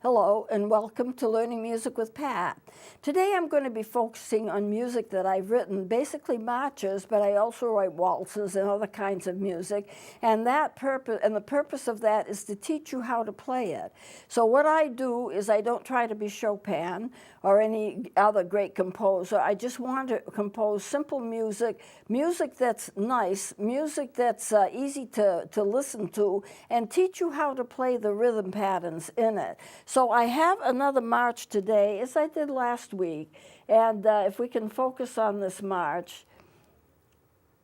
Hello and welcome to Learning Music with Pat. Today I'm going to be focusing on music that I've written, basically marches, but I also write waltzes and other kinds of music. And the purpose of that is to teach you how to play it. So what I do is I don't try to be Chopin or any other great composer. I just want to compose simple music, music that's nice, music that's easy to listen to, and teach you how to play the rhythm patterns in it. So I have another march today, as I did last week, and if we can focus on this march,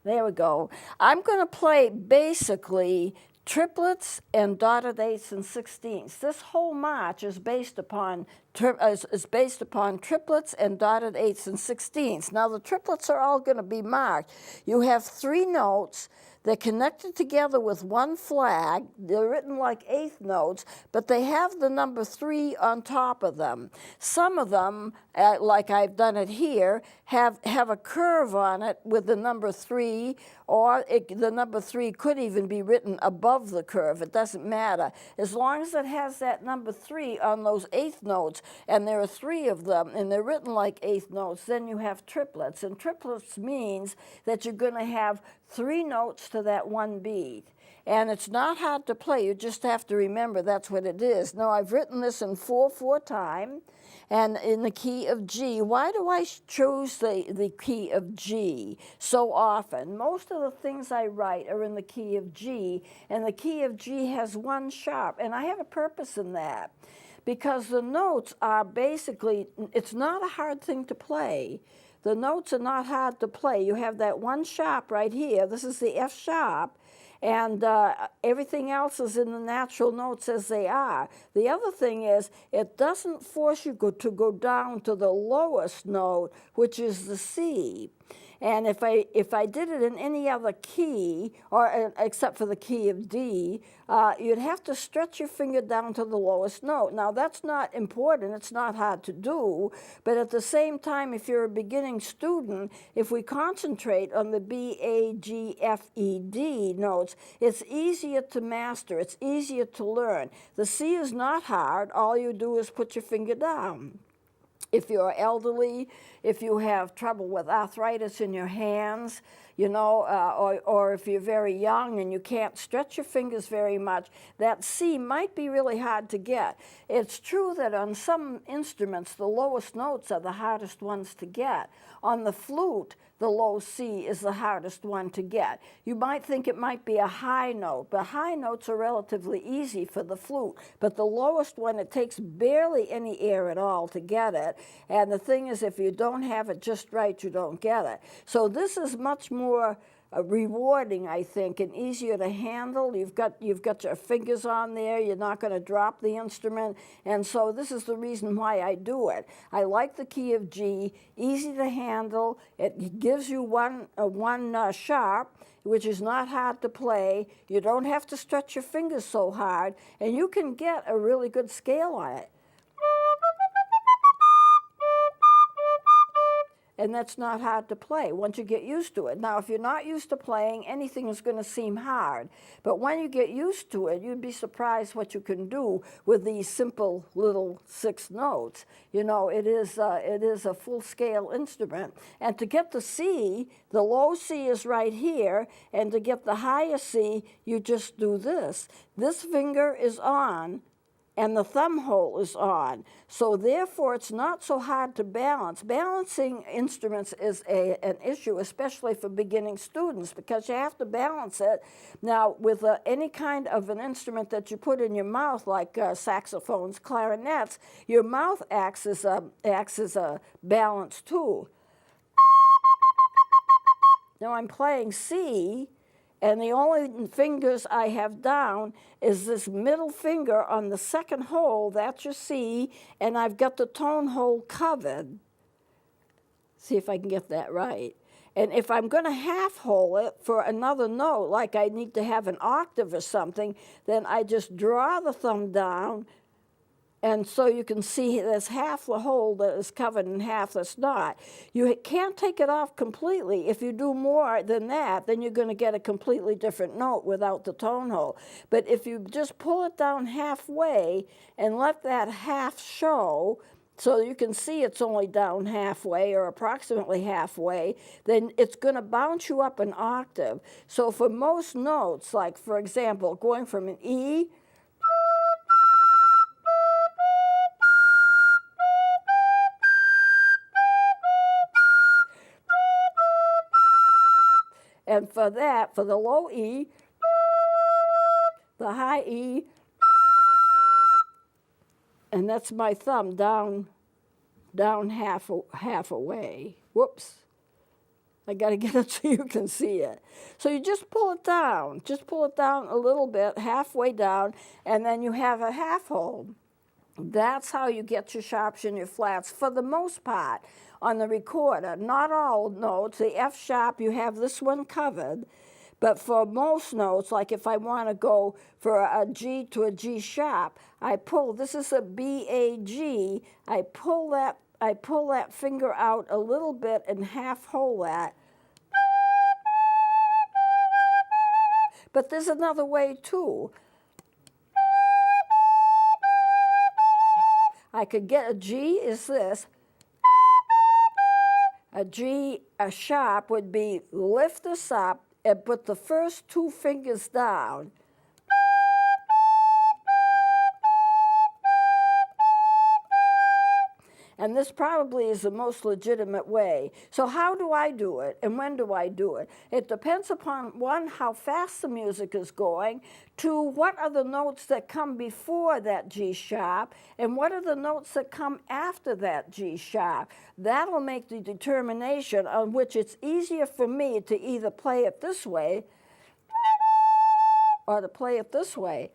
there we go. I'm going to play basically triplets and dotted eighths and sixteenths. This whole march is based upon triplets and dotted eighths and sixteenths. Now the triplets are all going to be marked. You have three notes. They're connected together with one flag. They're written like eighth notes, but they have the number 3 on top of them. Some of them, like I've done it here, have a curve on it with the number 3, or the number 3 could even be written above the curve. It doesn't matter. As long as it has that number 3 on those eighth notes, and there are 3 of them, and they're written like eighth notes, then you have triplets. And triplets means that you're going to have 3 notes to that one beat. And it's not hard to play. You just have to remember that's what it is. Now, I've written this in 4/4 time and in the key of G. Why do I choose the key of G so often? Most of the things I write are in the key of G, and the key of G has 1 sharp, and I have a purpose in that. Because the notes are basically, it's not a hard thing to play. The notes are not hard to play. You have that 1 sharp right here. This is the F sharp, and everything else is in the natural notes as they are. The other thing is, it doesn't force you to go down to the lowest note, which is the C. And if I did it in any other key, or except for the key of D, you'd have to stretch your finger down to the lowest note. Now, that's not important. It's not hard to do. But at the same time, if you're a beginning student, if we concentrate on the B, A, G, F, E, D notes, it's easier to master. It's easier to learn. The C is not hard. All you do is put your finger down. If you're elderly, if you have trouble with arthritis in your hands, you know, or if you're very young and you can't stretch your fingers very much, that C might be really hard to get. It's true that on some instruments, the lowest notes are the hardest ones to get. On the flute, the low C is the hardest one to get. You might think it might be a high note, but high notes are relatively easy for the flute. But the lowest one, it takes barely any air at all to get it. And the thing is, if you don't have it just right, you don't get it. So this is much more rewarding, I think, and easier to handle. You've got your fingers on there. You're not going to drop the instrument. And so this is the reason why I do it. I like the key of G, easy to handle. It gives you one sharp, which is not hard to play. You don't have to stretch your fingers so hard, and you can get a really good scale on it. And that's not hard to play once you get used to it. Now, if you're not used to playing, anything is going to seem hard. But when you get used to it, you'd be surprised what you can do with these simple little 6 notes. You know, it is a full-scale instrument. And to get the C, the low C is right here, and to get the higher C, you just do this. This finger is on, and the thumb hole is on. So therefore, it's not so hard to balance. Balancing instruments is an issue, especially for beginning students, because you have to balance it. Now, with any kind of an instrument that you put in your mouth, like saxophones, clarinets, your mouth acts as a balance too. Now I'm playing C, and the only fingers I have down is this middle finger on the second hole, that's your C, and I've got the tone hole covered. See if I can get that right. And if I'm going to half hole it for another note, like I need to have an octave or something, then I just draw the thumb down, And so you can see there's half the hole that is covered and half that's not. You can't take it off completely. If you do more than that, then you're going to get a completely different note without the tone hole. But if you just pull it down halfway and let that half show, so you can see it's only down halfway or approximately halfway, then it's going to bounce you up an octave. So for most notes, like for example, going from an E and for that, for the low E, the high E, and that's my thumb down half away. Whoops. I got to get it so you can see it. So you just pull it down a little bit, halfway down, and then you have a half hole. That's how you get your sharps and your flats for the most part on the recorder. Not all notes. The F sharp, you have this one covered. But for most notes, like if I want to go for a G to a G sharp, I pull, this is a B, A, G, I pull that finger out a little bit and half hole that. But there's another way too. I could get a G is this. A G, a sharp would be lift this up and put the first two fingers down. And this probably is the most legitimate way. So how do I do it and when do I do it? It depends upon, one, how fast the music is going, two, what are the notes that come before that G sharp, and what are the notes that come after that G sharp. That'll make the determination on which it's easier for me to either play it this way or to play it this way.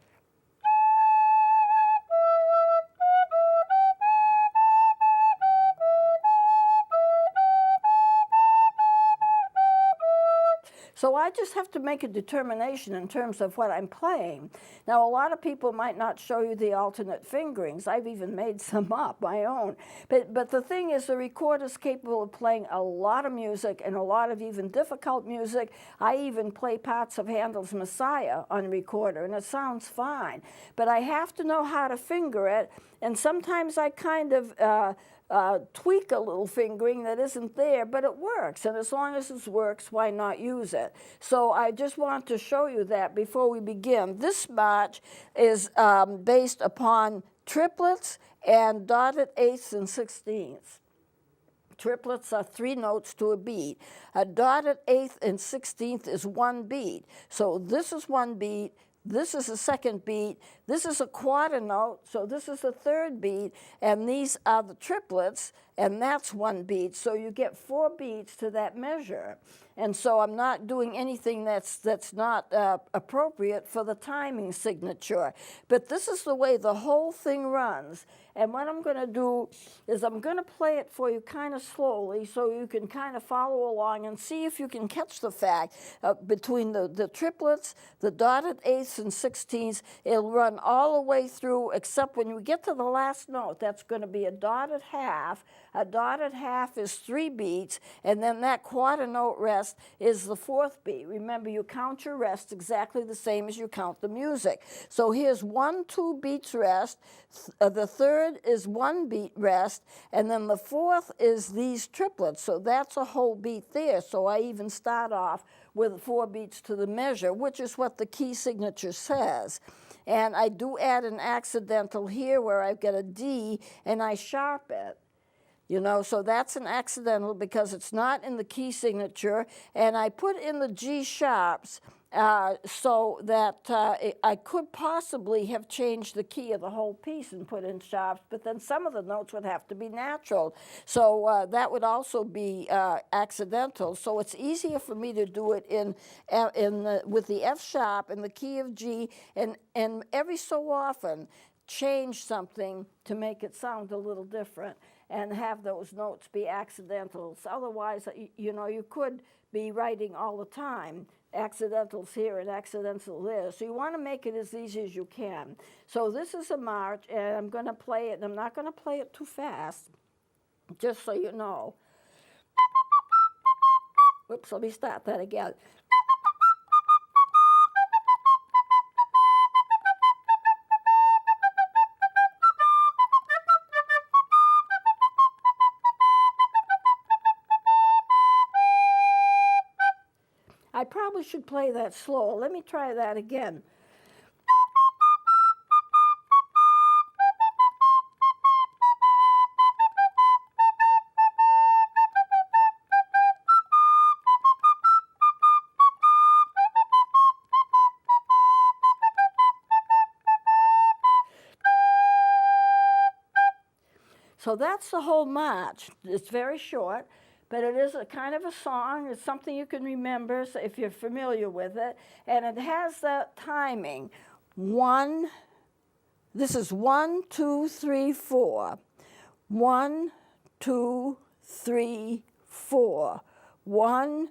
So I just have to make a determination in terms of what I'm playing. Now, a lot of people might not show you the alternate fingerings. I've even made some up, my own. But the thing is, the recorder's capable of playing a lot of music and a lot of even difficult music. I even play parts of Handel's Messiah on recorder, and it sounds fine. But I have to know how to finger it, and sometimes I kind of tweak a little fingering that isn't there, but it works. And as long as it works, why not use it? So I just want to show you that before we begin. This march is based upon triplets and dotted eighths and sixteenths. Triplets are 3 notes to a beat. A dotted eighth and 16th is 1 beat. So this is 1 beat. This is a second beat. This is a quarter note, so this is a third beat, and these are the triplets, and that's 1 beat. So you get 4 beats to that measure. And so I'm not doing anything that's not appropriate for the timing signature. But this is the way the whole thing runs. And what I'm going to do is I'm going to play it for you kind of slowly so you can kind of follow along and see if you can catch the fact between the triplets, the dotted eighths and sixteenths. It'll run all the way through except when you get to the last note, that's going to be a dotted half. A dotted half is 3 beats, and then that quarter note rest is the 4th beat. Remember, you count your rest exactly the same as you count the music. So here's 1, 2 beats rest. The third is 1 beat rest, and then the 4th is these triplets. So that's a whole beat there. So I even start off with 4 beats to the measure, which is what the key signature says. And I do add an accidental here where I've got a D, and I sharp it. You know, so that's an accidental because it's not in the key signature. And I put in the G sharps so that I could possibly have changed the key of the whole piece and put in sharps, but then some of the notes would have to be natural. So that would also be accidental. So it's easier for me to do it with the F sharp and the key of G, and every so often change something to make it sound a little different. and have those notes be accidentals. Otherwise, you know, you could be writing all the time, accidentals here and accidental there. So you want to make it as easy as you can. So this is a march, and I'm going to play it, and I'm not going to play it too fast, just so you know. Whoops, let me start that again. I probably should play that slow. Let me try that again. So that's the whole march. It's very short, but it is a kind of a song. It's something you can remember if you're familiar with it. And it has that timing. One, this is 1, 2, 3, 4. 1, 2, 3, 4. 1,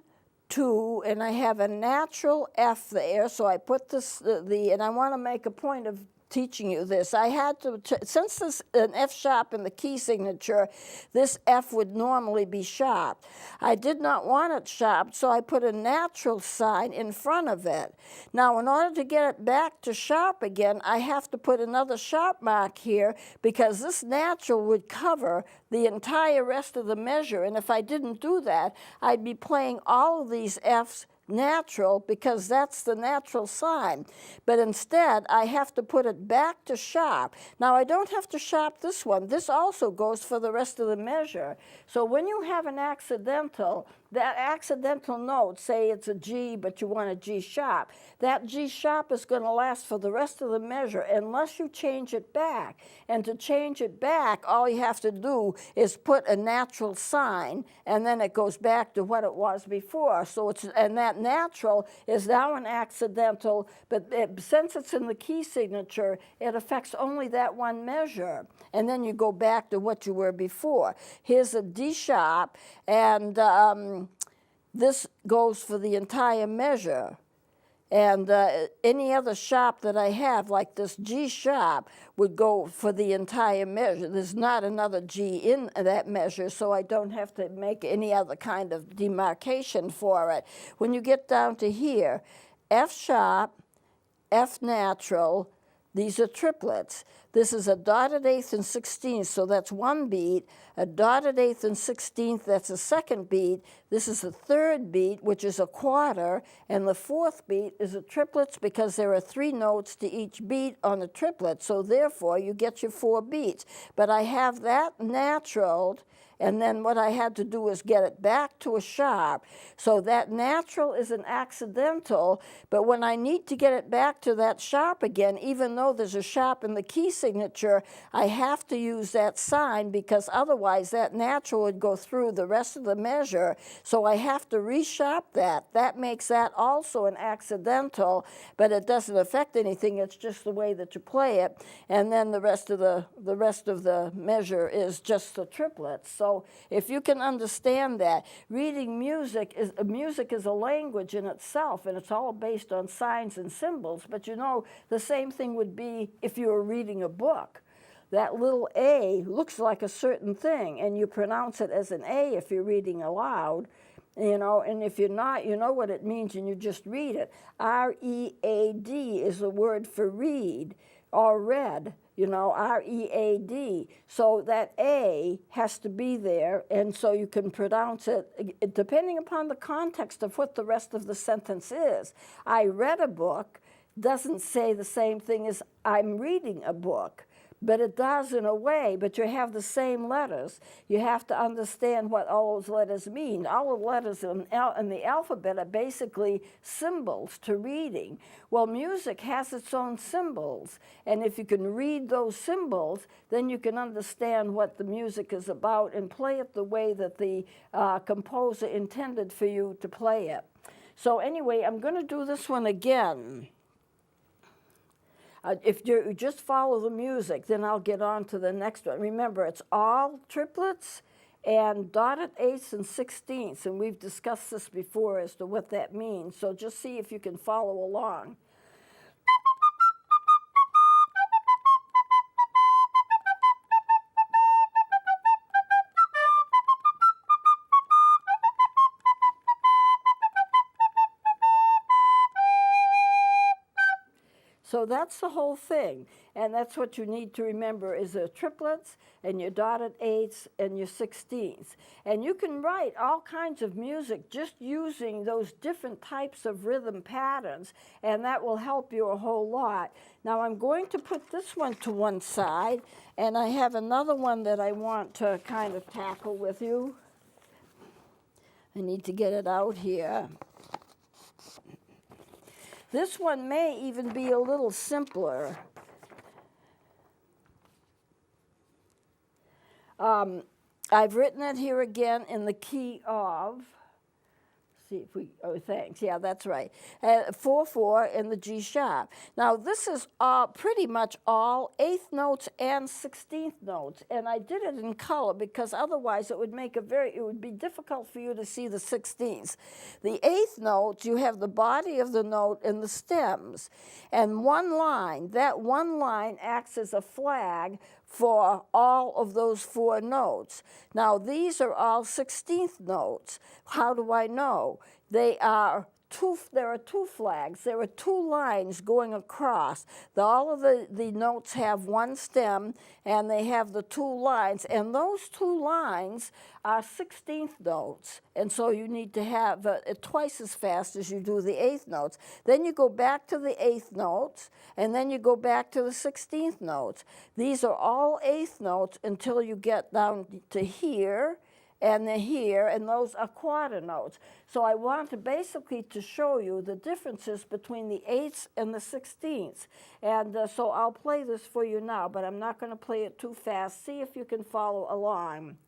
2, and I have a natural F there, so I put this, and I want to make a point of teaching you this. I had to, since this an F sharp in the key signature, this F would normally be sharp. I did not want it sharp, so I put a natural sign in front of it. Now, in order to get it back to sharp again, I have to put another sharp mark here because this natural would cover the entire rest of the measure. And if I didn't do that, I'd be playing all of these Fs natural because that's the natural sign. But instead, I have to put it back to sharp. Now, I don't have to sharp this one. This also goes for the rest of the measure. So when you have an accidental, that accidental note, say it's a G, but you want a G sharp, that G sharp is going to last for the rest of the measure unless you change it back. And to change it back, all you have to do is put a natural sign, and then it goes back to what it was before. So it's, and that natural is now an accidental, but since it's in the key signature, it affects only that one measure. And then you go back to what you were before. Here's a D sharp, and this goes for the entire measure. And any other sharp that I have, like this G sharp, would go for the entire measure. There's not another G in that measure, so I don't have to make any other kind of demarcation for it. When you get down to here, F sharp, F natural, these are triplets. This is a dotted eighth and 16th, so that's one beat. A dotted eighth and 16th, that's a second beat. This is the third beat, which is a quarter, and the fourth beat is a triplets because there are 3 notes to each beat on a triplet, so therefore you get your 4 beats. But I have that naturaled, and then what I had to do is get it back to a sharp. So that natural is an accidental, but when I need to get it back to that sharp again, even though there's a sharp in the key signature, I have to use that sign because otherwise that natural would go through the rest of the measure. So I have to resharp that. That makes that also an accidental, but it doesn't affect anything. It's just the way that you play it. And then the rest of the measure is just the triplets. So if you can understand that, reading music is a language in itself, and it's all based on signs and symbols. But you know, the same thing would be if you were reading a book. That little A looks like a certain thing, and you pronounce it as an A if you're reading aloud, you know, and if you're not, you know what it means, and you just read it. R-E-A-D is the word for read, or read. You know, R-E-A-D. So that A has to be there, and so you can pronounce it depending upon the context of what the rest of the sentence is. I read a book doesn't say the same thing as I'm reading a book. But it does in a way, but you have the same letters. You have to understand what all those letters mean. All the letters in the alphabet are basically symbols to reading. Well, music has its own symbols, and if you can read those symbols, then you can understand what the music is about and play it the way that the composer intended for you to play it. So anyway, I'm going to do this one again. If you just follow the music, then I'll get on to the next one. Remember, it's all triplets and dotted eighths and sixteenths, and we've discussed this before as to what that means. So just see if you can follow along. So that's the whole thing, and that's what you need to remember is the triplets and your dotted eighths and your sixteenths. And you can write all kinds of music just using those different types of rhythm patterns, and that will help you a whole lot. Now I'm going to put this one to one side, and I have another one that I want to kind of tackle with you. I need to get it out here. This one may even be a little simpler. I've written it here again in the key of, see if we, oh, thanks, yeah, that's right. 4/4 in the G sharp. Now this is pretty much all eighth notes and 16th notes, and I did it in color because otherwise it would make it would be difficult for you to see the 16ths. The eighth notes, you have the body of the note and the stems, and one line, that one line acts as a flag for all of those 4 notes. Now these are all 16th notes. How do I know? There are 2 flags. There are 2 lines going across. All of the notes have one stem, and they have the 2 lines, and those 2 lines are 16th notes, and so you need to have it twice as fast as you do the eighth notes. Then you go back to the eighth notes, and then you go back to the 16th notes. These are all eighth notes until you get down to here, and here, and those are quarter notes. So I want to basically to show you the differences between the eighths and the 16ths. And so I'll play this for you now, but I'm not going to play it too fast. See if you can follow along.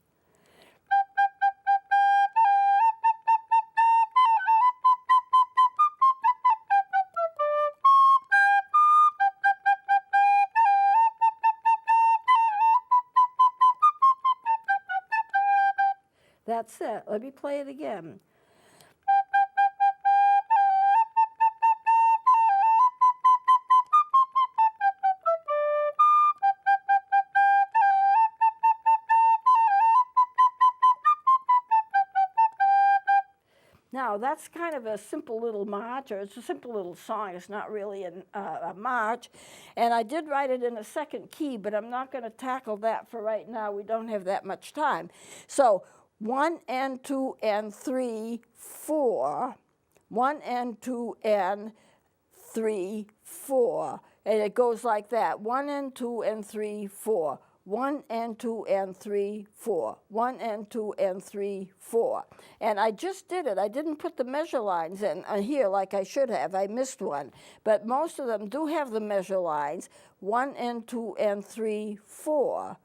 That's it. Let me play it again. Now, that's kind of a simple little march, or it's a simple little song. It's not really a march. And I did write it in a second key, but I'm not going to tackle that for right now. We don't have that much time. So 1 and 2 and 3, 4. 1 and 2 and 3, 4. And it goes like that. 1 and 2 and 3, 4. 1 and 2 and 3, 4. 1 and 2 and 3, 4. And I just did it. I didn't put the measure lines in here like I should have. I missed one. But most of them do have the measure lines. 1 and 2 and 3, 4.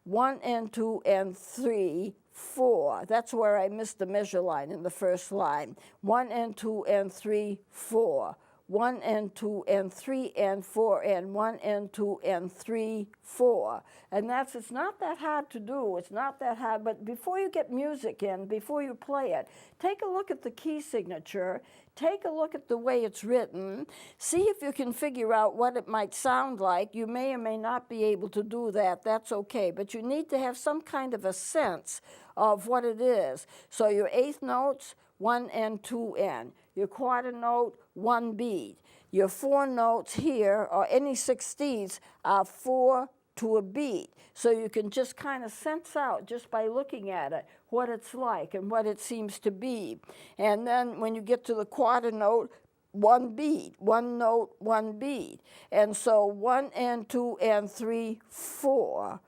1 and 2 and 3, 4. That's where I missed the measure line in the first line. 1 and 2 and 3, 4. 1 and 2 and 3 and 4 and 1 and 2 and 3, 4. And it's not that hard to do. It's not that hard. But before you get music in, before you play it, take a look at the key signature. Take a look at the way it's written. See if you can figure out what it might sound like. You may or may not be able to do that. That's okay. But you need to have some kind of a sense of what it is. So your eighth notes, 1 and 2 N. Your quarter note, 1 beat. Your 4 notes here, or any 16ths, are 4 to a beat. So you can just kind of sense out, just by looking at it, what it's like and what it seems to be. And then when you get to the quarter note, 1 beat, 1 note, 1 beat. And so 1 and 2 and 3, 4.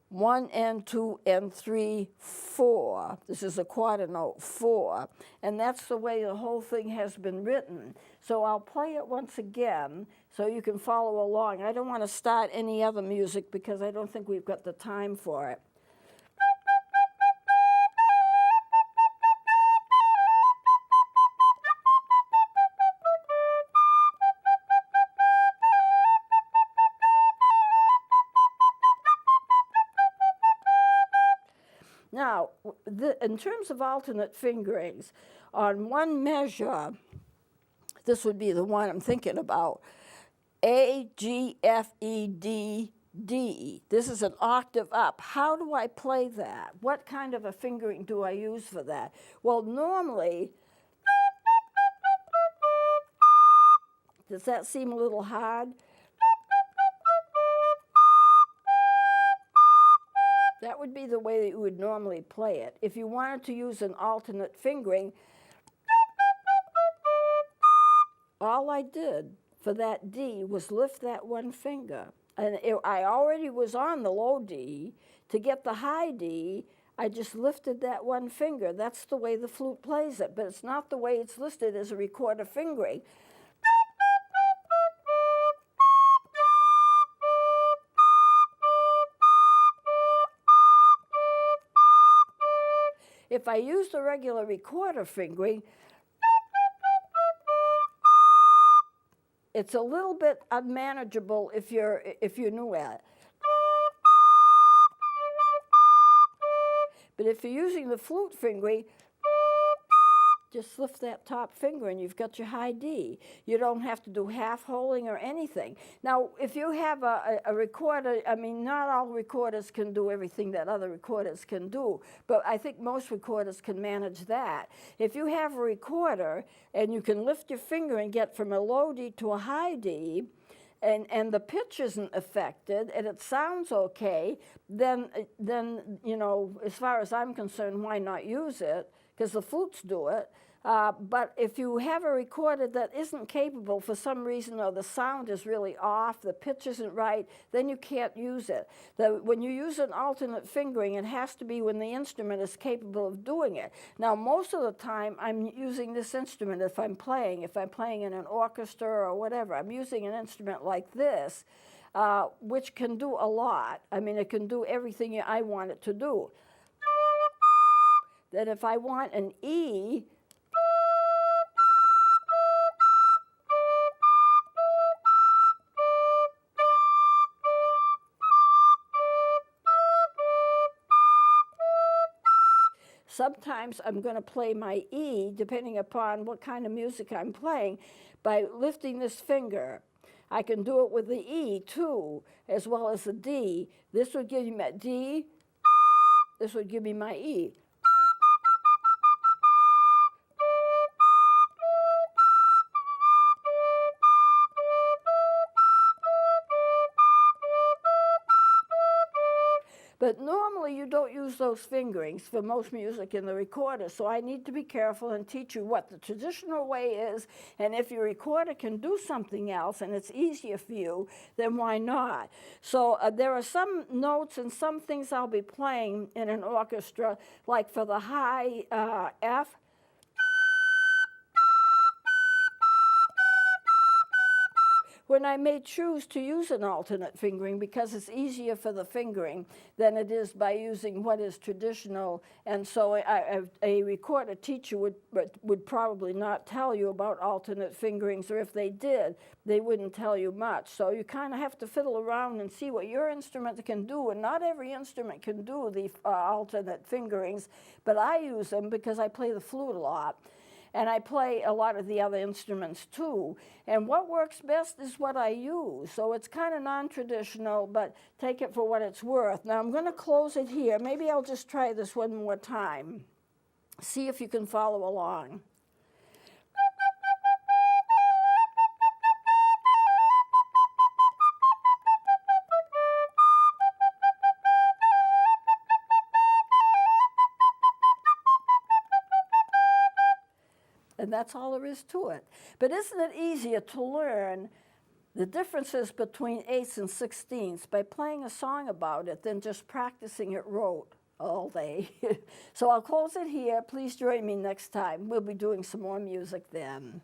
1 and 2 and 3, 4. This is a quarter note, 4. And that's the way the whole thing has been written. So I'll play it once again so you can follow along. I don't want to start any other music because I don't think we've got the time for it. in terms of alternate fingerings, on one measure, this would be the one I'm thinking about, A, G, F, E, D, D. This is an octave up. How do I play that? What kind of a fingering do I use for that? Well, normally, does that seem a little hard? That would be the way that you would normally play it. If you wanted to use an alternate fingering, all I did for that D was lift that one finger. And I already was on the low D. To get the high D, I just lifted that one finger. That's the way the flute plays it, but it's not the way it's listed as a recorder fingering. If I use the regular recorder fingering, it's a little bit unmanageable if you're new at it. But if you're using the flute fingering, just lift that top finger and you've got your high D. You don't have to do half holding or anything. Now, if you have a recorder, I mean, not all recorders can do everything that other recorders can do, but I think most recorders can manage that. If you have a recorder and you can lift your finger and get from a low D to a high D, and the pitch isn't affected and it sounds okay, then you know, as far as I'm concerned, why not use it? Because the flutes do it. But if you have a recorder that isn't capable for some reason, or the sound is really off, the pitch isn't right, then you can't use it. When you use an alternate fingering, it has to be when the instrument is capable of doing it. Now, most of the time, I'm using this instrument if I'm playing in an orchestra or whatever. I'm using an instrument like this, which can do a lot. I mean, it can do everything I want it to do. That if I want an E, sometimes I'm going to play my E, depending upon what kind of music I'm playing, by lifting this finger. I can do it with the E too, as well as the D. This would give me my D, this would give me my E. But normally you don't use those fingerings for most music in the recorder, so I need to be careful and teach you what the traditional way is, and if your recorder can do something else and it's easier for you, then why not? So there are some notes and some things I'll be playing in an orchestra, like for the high F, when I may choose to use an alternate fingering because it's easier for the fingering than it is by using what is traditional. And so a recorder teacher would probably not tell you about alternate fingerings, or if they did, they wouldn't tell you much. So you kind of have to fiddle around and see what your instrument can do. And not every instrument can do the alternate fingerings, but I use them because I play the flute a lot. And I play a lot of the other instruments too. And what works best is what I use. So it's kind of non-traditional, but take it for what it's worth. Now I'm going to close it here. Maybe I'll just try this one more time. See if you can follow along. And that's all there is to it. But isn't it easier to learn the differences between eighths and sixteenths by playing a song about it than just practicing it rote all day? So I'll close it here. Please join me next time. We'll be doing some more music then.